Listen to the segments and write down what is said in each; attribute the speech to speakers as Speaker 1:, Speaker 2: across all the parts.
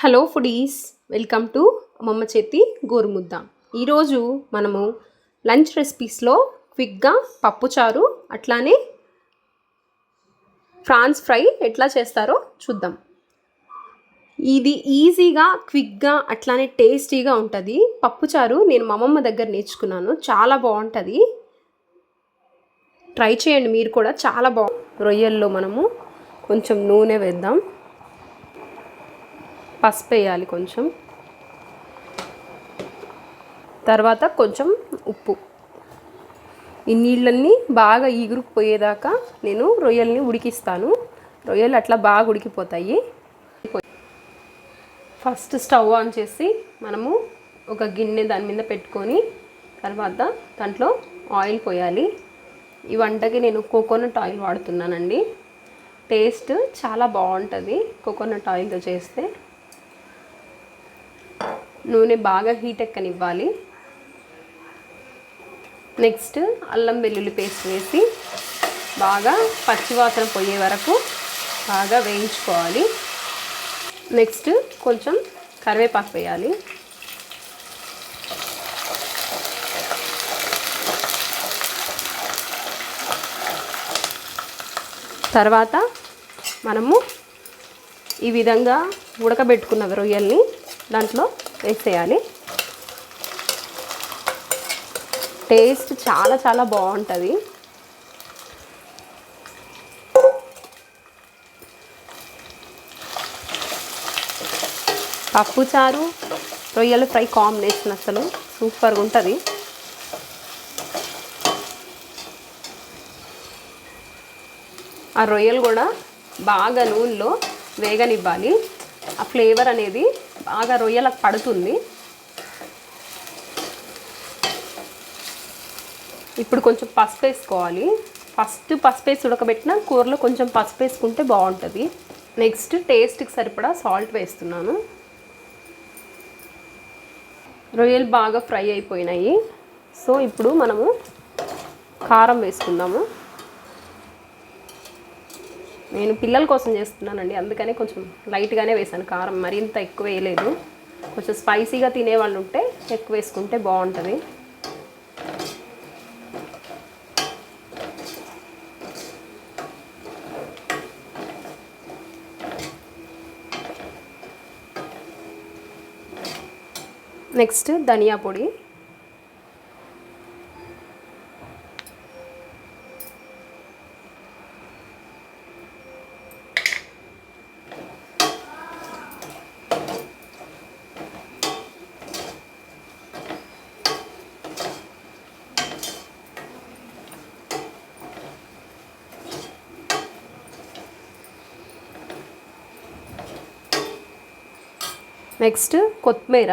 Speaker 1: Hello foodies, welcome to అమ్మమ్మ చేతి గోరుముద్ద. ఈరోజు మనము లంచ్ రెసిపీస్లో క్విక్గా పప్పుచారు అట్లానే ఫ్రాన్స్ ఫ్రై ఎట్లా చేస్తారో చూద్దాం. ఇది ఈజీగా క్విక్గా అట్లానే టేస్టీగా ఉంటుంది. పప్పుచారు నేను మా అమ్మమ్మ దగ్గర నేర్చుకున్నాను, చాలా బాగుంటుంది. ట్రై చేయండి మీరు కూడా, చాలా రొయ్యల్లో మనము కొంచెం నూనె వేద్దాం, పసుపు వేయాలి కొంచెం, తర్వాత కొంచెం ఉప్పు. ఈ నీళ్ళన్నీ బాగా ఈగురుకుపోయేదాకా నేను రొయ్యల్ని ఉడికిస్తాను. రొయ్యలు అట్లా బాగా ఉడికిపోతాయి. ఫస్ట్ స్టవ్ ఆన్ చేసి మనము ఒక గిన్నె దాని మీద పెట్టుకొని తర్వాత దాంట్లో ఆయిల్ పోయాలి. ఈ వంటకి నేను కోకోనట్ ఆయిల్ వాడుతున్నానండి. టేస్ట్ చాలా బాగుంటుంది కోకోనట్ ఆయిల్తో చేస్తే. నూనె బాగా హీట్ ఎక్కనివ్వాలి. నెక్స్ట్ అల్లం వెల్లుల్లి పేస్ట్ వేసి బాగా పచ్చివాసన పోయే వరకు బాగా వేయించుకోవాలి. నెక్స్ట్ కొంచెం కరివేపాకు వేయాలి. తర్వాత మనము ఈ విధంగా ఉడకబెట్టుకున్న రొయ్యల్ని దాంట్లో వేసేయాలి. టేస్ట్ చాలా చాలా బాగుంటుంది. పప్పుచారు రొయ్యల ఫ్రై కాంబినేషన్ అసలు సూపర్గా ఉంటుంది. ఆ రొయ్యలు కూడా బాగా నూనెలో వేగనివ్వాలి. ఆ ఫ్లేవర్ అనేది బాగా రొయ్యలకు పడుతుంది. ఇప్పుడు కొంచెం పసుపు వేసుకోవాలి. ఫస్ట్ పసుపు వేసి ఉడకబెట్టిన కూరలో కొంచెం పసుపు వేసుకుంటే బాగుంటుంది. నెక్స్ట్ టేస్ట్కి సరిపడా సాల్ట్ వేస్తున్నాను. రొయ్యలు బాగా ఫ్రై అయిపోయినాయి. సో ఇప్పుడు మనము కారం వేసుకుందాము. నేను పిల్లల కోసం చేస్తున్నానండి, అందుకనే కొంచెం లైట్గానే వేసాను కారం, మరింత ఎక్కువ వేయలేదు. కొంచెం స్పైసీగా తినేవాళ్ళు ఉంటే ఎక్కువ వేసుకుంటే బాగుంటుంది. నెక్స్ట్ ధనియా పొడి, నెక్స్ట్ కొత్తిమీర,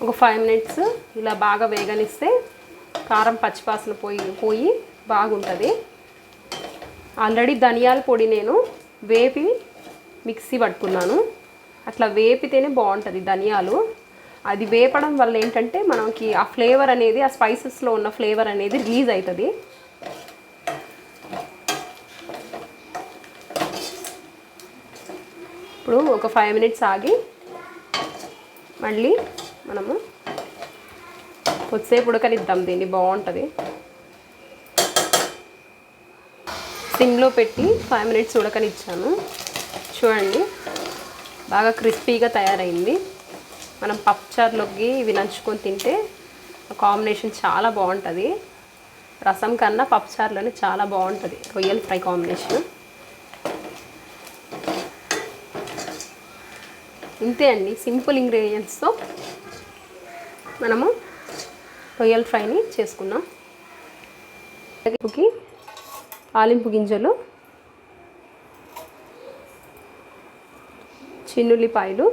Speaker 1: ఒక 5 మినిట్స్ ఇలా బాగా వేగనిస్తే కారం పచ్చివాసన పోయి బాగుంటుంది. ఆల్రెడీ ధనియాల పొడి నేను వేపి మిక్సీ పట్టుకున్నాను. అట్లా వేపితేనే బాగుంటుంది ధనియాలు. అది వేపడం వల్ల ఏంటంటే మనకి ఆ ఫ్లేవర్ అనేది, ఆ స్పైసెస్లో ఉన్న ఫ్లేవర్ అనేది రిలీజ్ అవుతుంది. ఇప్పుడు ఒక 5 మినిట్స్ ఆగి మళ్ళీ మనము కొద్దిసేపు ఉడకనిద్దాం దీన్ని, బాగుంటుంది. సిమ్లో పెట్టి 5 మినిట్స్ ఉడకనిచ్చాను. చూడండి బాగా క్రిస్పీగా తయారైంది. మనం పప్పుచారులోకి ఇవి నంచుకొని తింటే కాంబినేషన్ చాలా బాగుంటుంది. రసం కన్నా పప్పుచారులోనే చాలా బాగుంటుంది రొయ్యల ఫ్రై కాంబినేషన్. ఇంతే అండి, సింపుల్ ఇంగ్రీడియంట్స్తో మనము రొయ్యల ఫ్రైని చేసుకున్నాం. తాలింపు గింజలు, చిన్నుల్లిపాయలు,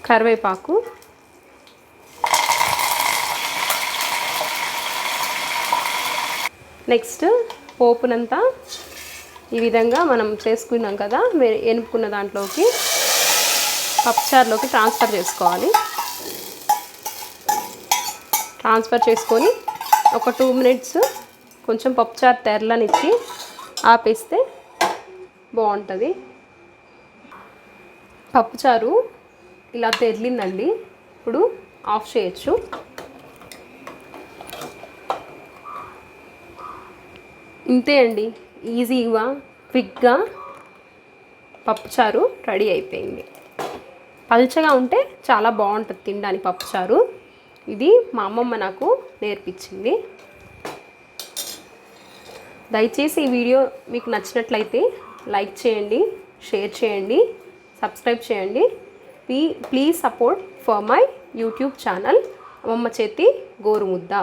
Speaker 1: కరివేపాకు, నెక్స్ట్ పోపునంతా ఈ విధంగా మనం చేసుకున్నాం కదా ఎనుపుకున్న దాంట్లోకి పప్పుచారులోకి ట్రాన్స్ఫర్ చేసుకోవాలి. ట్రాన్స్ఫర్ చేసుకొని ఒక 2 మినిట్స్ కొంచెం పప్పుచారు తెరలనిచ్చి ఆపేస్తే బాగుంటుంది. పప్పుచారు ఇలా తెరిలిందండి. ఇప్పుడు ఆఫ్ చేయొచ్చు. ఇంతే అండి, ఈజీగా క్విక్గా పప్పుచారు రెడీ అయిపోయింది. పల్చగా ఉంటే చాలా బాగుంటుంది తినడానికి పప్పుచారు. ఇది మా అమ్మమ్మ నాకు నేర్పించింది. దయచేసి ఈ వీడియో మీకు నచ్చినట్లయితే లైక్ చేయండి, షేర్ చేయండి, సబ్స్క్రైబ్ చేయండి. Please support for my YouTube channel అమ్మమ్మ చేతి గోరుముద్ద.